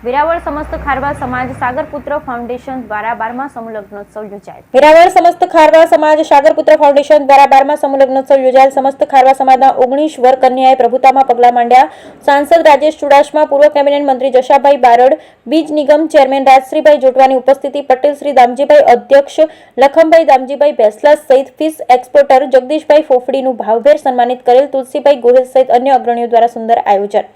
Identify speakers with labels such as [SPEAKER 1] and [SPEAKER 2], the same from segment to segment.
[SPEAKER 1] વેરાવળ સમસ્ત ખારવા સમાજ સાગરપુત્ર ફાઉન્ડેશન દ્વારા 12મા સમૂહલગ્નોત્સવ યોજાયો.
[SPEAKER 2] વેરાવળ સમસ્ત ખારવા સમાજ સાગરપુત્ર ફાઉન્ડેશન દ્વારા 12મા સમૂહલગ્નોત્સવ યોજાયેલ. સમસ્ત ખારવા સમાજના 19 વર કન્યાએ પ્રભુતામાં પગલાં માંડ્યા. સાંસદ રાજેશ ચુડાસમા, પૂર્વ કેબિનેટ મંત્રી જશાભાઈ બારડ, બીજ નિગમ ચેરમેન રાજશ્રીભાઈ જોટવાની ઉપસ્થિતિ, પટેલ શ્રી દામજીભાઈ, અધ્યક્ષ લખમભાઈ દામજીભાઈ ભેંસલા સહિત ફિશ એક્સપોર્ટર જગદીશભાઈ ફોફડીનું ભાવભેર સન્માનિત કરેલ. તુલસીભાઈ ગોહિલ સહિત અન્ય અગ્રણીઓ દ્વારા સુંદર આયોજન.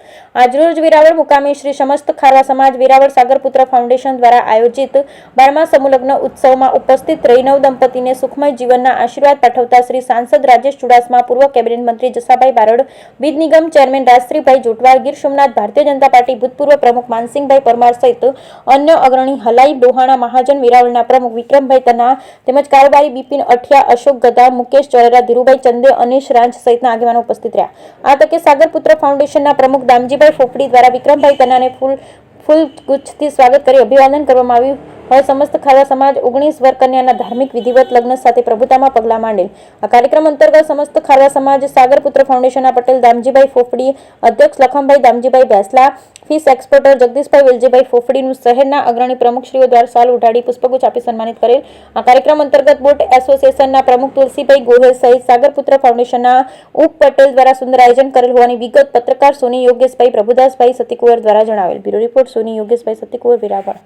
[SPEAKER 2] આજરોજ વેરાવળ મુકામે શ્રી સમસ્ત ખારવા સમાજ વેરાવળ સાગરપુત્ર ફાઉન્ડેશન દ્વારા આયોજિત 12મા સમૂહલગ્ન ઉત્સવમાં ઉપસ્થિત રહી નવ દંપતીને સુખમય જીવનના આશીર્વાદ પાઠવતા શ્રી સાંસદ રાજેશ ચુડાસમા, પૂર્વ કેબિનેટ મંત્રી જશાભાઈ બારડ, બીજ નિગમ ચેરમેન રાજશ્રીભાઈ જોટવાળ, ગીર સોમનાથ ભારતીય જનતા પાર્ટી ભૂતપૂર્વ પ્રમુખ માનસિંહભાઈ પરમાર સહિત અન્ય અગ્રણી હલાઈ ડોહાણા મહાજન, વેરાવળના પ્રમુખ વિક્રમભાઈ તન્ના તેમજ કારોબારી બિપિન અઠિયા, અશોક ગદા, મુકેશ ચોરેરા, ધીરુભાઈ ચંદે, અનીશ રાંચ સહિતના આગેવાનો ઉપસ્થિત રહ્યા. આ તકે સાગરપુત્ર ફાઉન્ડેશનના પ્રમુખ દામજીભાઈ ફોફડી દ્વારા વિક્રમભાઈ તન્નાને ફૂલગુચ્છથી સ્વાગત કરી અભિવાદન કરવામાં આવ્યું હોય. સમસ્ત ખારવા સમાજ 19 વર કન્યાના ધાર્મિક વિધિવત લગ્ન સાથે પ્રભુતામાં પગલાં માંડેલ. આ કાર્યક્રમ અંતર્ગત સમસ્ત ખારવા સમાજ સાગરપુત્ર ફાઉન્ડેશનના પટેલ દામજીભાઈ ફોફડી, અધ્યક્ષ લખમભાઈ દામજીભાઈ ભેંસલા, ફિશ એક્સપોર્ટર જગદીશભાઈ વેલજીભાઈ ફોફડીનું શહેરના અગ્રણી પ્રમુખશ્રીઓ દ્વારા સાલ ઉઢાડી પુષ્પગુચ્છ આપી સન્માનિત કરેલ. આ કાર્યક્રમ અંતર્ગત બોટ એસોસિએશનના પ્રમુખ તુલસીભાઈ ગોહિલ સહિત સાગરપુત્ર ફાઉન્ડેશનના ઉપ પટેલ દ્વારા સુંદર આયોજન કરેલ હોવાની વિગત પત્રકાર સોની યોગેશભાઈ પ્રભુદાસભાઈ સતીકુંવર દ્વારા જણાવેલ. બ્યુરો રિપોર્ટ સોની યોગેશભાઈ સતીકુંવર, વેરાવળ.